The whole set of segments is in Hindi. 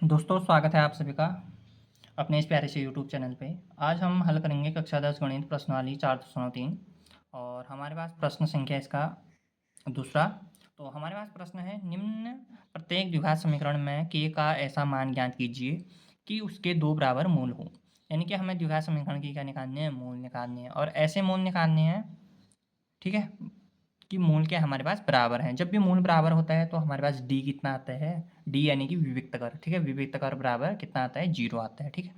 दोस्तों स्वागत है आप सभी का अपने इस प्यारे से यूट्यूब चैनल पे। आज हम हल करेंगे कक्षा 10 गणित प्रश्नावली 4.3 और हमारे पास प्रश्न संख्या इसका दूसरा। तो हमारे पास प्रश्न है, निम्न प्रत्येक द्विघात समीकरण में k का ऐसा मान ज्ञात कीजिए कि उसके दो बराबर मूल हो। यानी कि हमें द्विघात समीकरण की क्या निकालने हैं, मूल निकालने हैं और ऐसे मूल निकालने हैं, ठीक है, कि मूल के हमारे पास बराबर हैं। जब भी मूल बराबर होता है तो हमारे पास डी कितना आता है, डी यानी कि विविक्त कर, ठीक है, विविक्त कर बराबर कितना आता है, 0 आता है, ठीक है।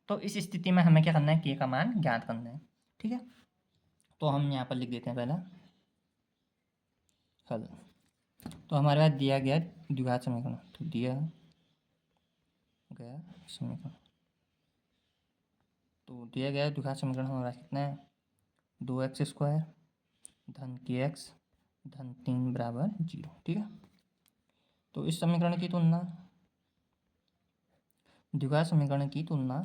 तो इस स्थिति में हमें क्या करना है, के का मान ज्ञात करना है, ठीक है। तो हम यहाँ पर लिख देते हैं पहला हल। तो हमारे पास दिया गया द्विघात समीकरण, तो दिया गया समीकरण, तो दिया गया द्विघात समीकरण हमारे पास कितना है, 2x² धन kx धन 3 बराबर 0, ठीक है। तो इस समीकरण की तुलना, द्विघात समीकरण की तुलना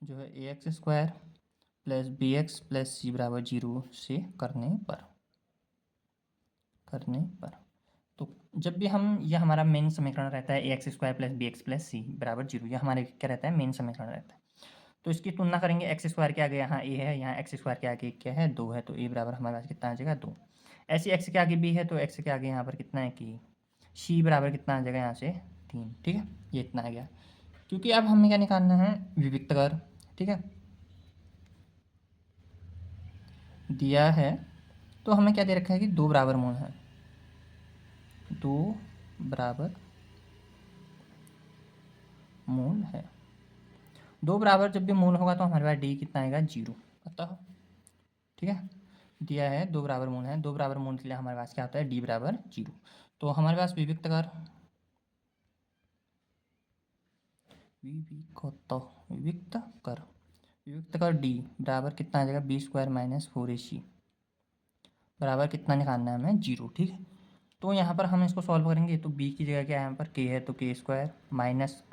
जो है ax² plus bx plus c बराबर 0 से करने पर तो जब भी हम, यह हमारा मेन समीकरण रहता है ax² plus bx plus c बराबर 0, यह हमारे क्या रहता है, मेन समीकरण रहता है। तो इसकी तुलना करेंगे, x² के आगे यहाँ a है, यहाँ x² के आगे क्या है, 2 है, तो a बराबर हमारे पास कितना आ जाएगा, 2। ऐसे x के आगे b है तो x के आगे यहाँ पर कितना है कि c बराबर कितना आ जाएगा यहाँ से 3, ठीक है। ये इतना आ गया, क्योंकि अब हमें क्या निकालना है, विविक्त कर, ठीक है, दिया है। तो हमें क्या दे रखा है कि दो बराबर मूल है, दो बराबर मूल है। दो बराबर जब भी मूल होगा तो हमारे पास डी कितना आएगा, 0 अतः, ठीक है। दिया है दो बराबर मूल है, दो बराबर मूल के लिए हमारे पास क्या होता है, डी बराबर 0। तो हमारे पास विविक्त कर, विविक्त कर, विविक्त कर डी बराबर कितना आ जाएगा, b² माइनस 4ac बराबर कितना निकालना है हमें, 0, ठीक है। तो यहाँ पर हम इसको सॉल्व करेंगे तो b की जगह क्या है, यहाँ पर k है तो k² माइनस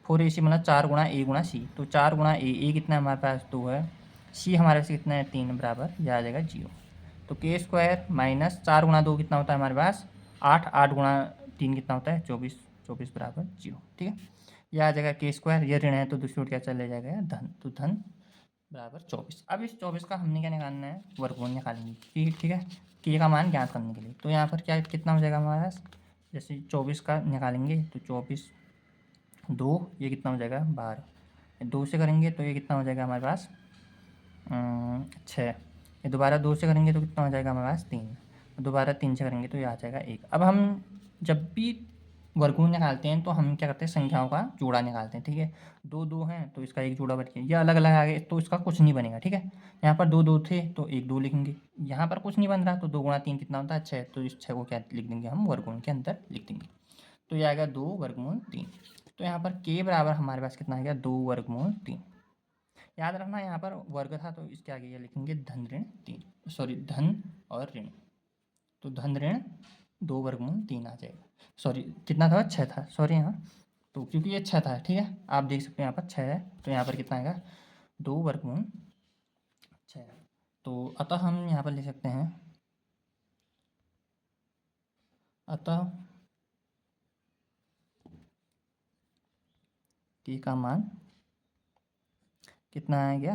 4ac मतलब 4 गुणा a गुणा c, तो 4 गुणा a कितना है हमारे पास, 2 है, c हमारे पास कितना है, 3 बराबर, यह आ जाएगा 0। तो k² माइनस 4 गुणा 2 कितना होता है हमारे पास, 8, 8 गुणा 3 कितना होता है, 24, 24 बराबर 0, ठीक है। यह आ जाएगा k², यह ऋण है तो दूसरी ओर क्या चले जाएगा, धन, तो धन बराबर 24। अब इस 24 का हमने क्या निकालना है, वर्गमूल निकालेंगे, ठीक है, के का मान ज्ञात करने के लिए। तो यहाँ पर क्या कितना हो जाएगा हमारे पास, जैसे 24 का निकालेंगे तो 24 2, ये कितना हो जाएगा, 12, 2 से करेंगे तो ये कितना हो जाएगा हमारे पास 6, ये दोबारा 2 से करेंगे तो कितना हो जाएगा हमारे पास 3, दोबारा 3 से करेंगे तो ये आ जाएगा 1। अब हम जब भी वर्गमूल निकालते हैं तो हम क्या करते हैं, संख्याओं का जोड़ा निकालते हैं, ठीक है। दो दो हैं तो इसका एक जोड़ा बन गया, ये अलग अलग आ गए तो इसका कुछ नहीं बनेगा, ठीक है। यहाँ पर दो दो थे तो एक दो लिखेंगे, यहाँ पर कुछ नहीं बन रहा तो 2 गुणा 3 कितना होता है, 6, तो इस 6 को क्या लिख देंगे हम, वर्गमूल के अंदर लिख देंगे। तो ये आएगा 2 वर्गमूल 3। तो यहाँ पर के बराबर हमारे पास कितना आ गया, 2 वर्गमूल 3। याद रखना यहाँ पर वर्ग था तो इसके आगे ये लिखेंगे धन ऋण 3, सॉरी धन और ऋण, तो धन ऋण 2 वर्गमूल 3 आ जाएगा। सॉरी कितना था, 6 था, सॉरी यहाँ, तो क्योंकि ये 6 था, ठीक है, आप देख सकते हैं यहाँ पर 6 है तो यहाँ पर कितना आएगा, 2 वर्गमूल 6। तो अतः हम यहाँ पर लिख सकते हैं, अतः के का मान कितना आ गया,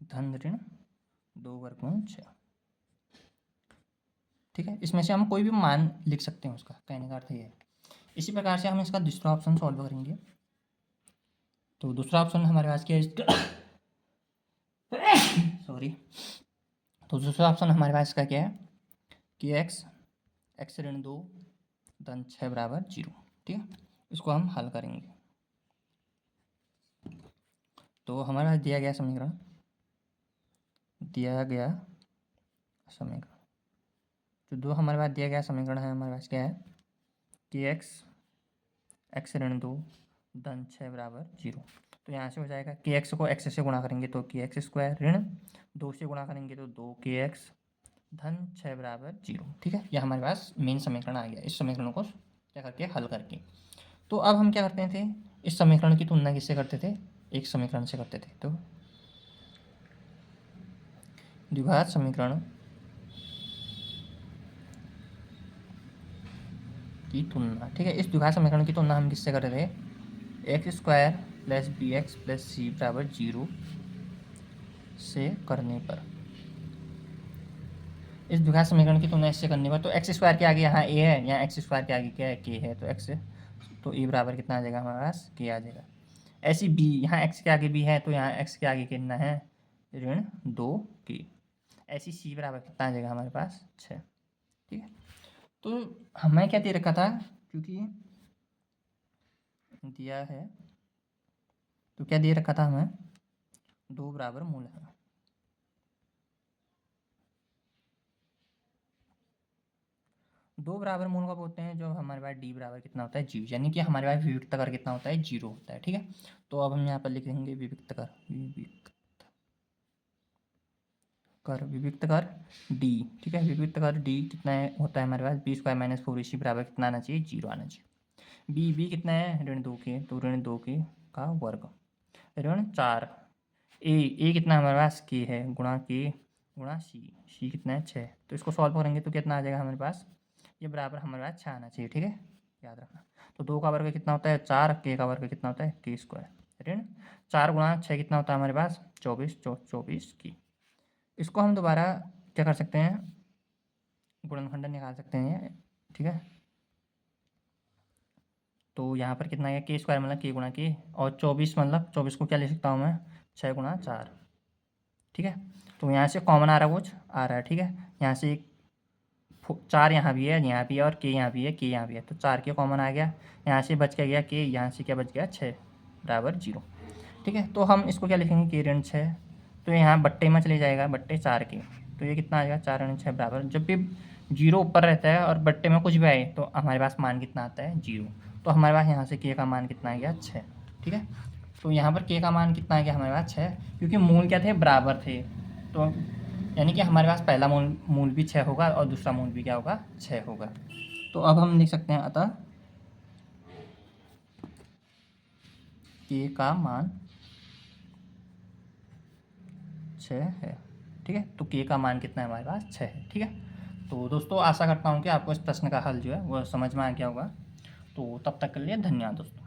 धन ऋण 2 वर्गमूल 6, ठीक है। इसमें से हम कोई भी मान लिख सकते हैं, उसका कहने का अर्थ ये है। इसी प्रकार से हम इसका दूसरा ऑप्शन सॉल्व करेंगे। तो दूसरा ऑप्शन हमारे पास क्या है इसका सॉरी, तो दूसरा ऑप्शन हमारे पास इसका क्या है कि x ऋण 2 धन 6 बराबर 0, ठीक है। इसको हम हल करेंगे। तो हमारे पास दिया गया समीकरण, जो दो हमारे पास दिया गया समीकरण है, हमारे पास क्या है कि x ऋण 2 धन 6 बराबर 0। तो यहाँ से हो जाएगा कि x को x से गुणा करेंगे तो कि x² ऋण 2 से गुणा करेंगे तो 2kx धन 6 बराबर 0, ठीक है। यह हमारे पास मेन समीकरण आ गया, इस समीकरण को क्या करके हल करके। तो अब हम क्या करते थे, इस समीकरण की तुलना किससे करते थे, एक समीकरण से करते थे। तो द्विघात समीकरण की तुलना, ठीक है। इस द्विघात समीकरण की तुलना हम किससे कर रहे थे, x square plus b x plus c बराबर 0 से करने पर, इस द्विघात समीकरण की तुलना इससे करने पर, तो एक्स स्क्वायर के आगे यहाँ ए है, यहाँ एक्स स्क्वायर के आगे क्या है, के है, तो एक्स, तो ए बराबर कितना आ जाएगा हमारे पास, के आ जाएगा। ऐसी बी, यहाँ एक्स के आगे बी है तो यहाँ एक्स के आगे कितना है, ऋण 2 के। ऐसी सी बराबर कितना आ जाएगा हमारे पास 6, ठीक है। तो हमें क्या दे रखा था, क्योंकि दिया है तो क्या दे रखा था हमें, 2 बराबर मूल है, दो बराबर मूल कब होते हैं, जो हमारे पास डी बराबर कितना होता है 0, यानी कि हमारे पास विविक्त कर कितना होता है 0 होता है, ठीक है। तो अब हम यहाँ पर लिखेंगे विविक्त कर, विविक्त कर डी, ठीक है। विविक्त कर डी कितना है, होता है हमारे पास बी स्क्वायर माइनस 4ac बराबर कितना आना चाहिए, 0 आना चाहिए। बी कितना है, ऋण 2 के, तो ऋण 2 के का वर्ग, ऋण 4, ए कितना हमारे पास के है, गुणा के गुणा सी कितना है 6, तो इसको सॉल्व करेंगे तो कितना आ जाएगा हमारे पास, ये बराबर हमारे पास 6 आना चाहिए, ठीक है, याद रखना। तो 2 का वर्ग कितना होता है 4, के का वर्ग कितना होता है के स्क्वायर, ऋण 4 गुणा 6 कितना होता है हमारे पास 24 की। इसको हम दोबारा क्या कर सकते हैं, गुणनखंड निकाल सकते हैं, ठीक है। तो यहाँ पर कितना है, के स्क्वायर मतलब के गुणा के, और 24 मतलब 24 को क्या ले सकता हूँ मैं, 6 गुणा 4, ठीक है। तो यहाँ से कॉमन आ रहा है, कुछ आ रहा है, ठीक है। यहाँ से 4 यहाँ भी है, यहाँ भी है, और के यहाँ भी है, के यहाँ भी है, तो 4 के कॉमन आ गया, यहाँ से बच के गया के, यहाँ से क्या बच गया 6 बराबर 0, ठीक है। तो हम इसको क्या लिखेंगे, के ऋण 6, तो यहाँ बट्टे में चले जाएगा, बट्टे 4 के, तो ये कितना आ जाएगा 4 ऋण 6 बराबर, जब भी 0 ऊपर रहता है और बट्टे में कुछ भी आए तो हमारे पास मान कितना आता है 0, तो हमारे पास यहाँ से के का मान कितना आ गया 6, ठीक है। तो यहाँ पर के का मान कितना आ गया हमारे पास 6, क्योंकि मूल क्या थे, बराबर थे, तो यानी कि हमारे पास पहला मूल भी 6 होगा और दूसरा मूल भी क्या होगा 6 होगा। तो अब हम लिख सकते हैं अतः के का मान 6 है, ठीक है। तो के का मान कितना है हमारे पास 6 है, ठीक है। तो दोस्तों आशा करता हूँ कि आपको इस प्रश्न का हल जो है वो समझ में आ गया होगा। तो तब तक के लिए धन्यवाद दोस्तों।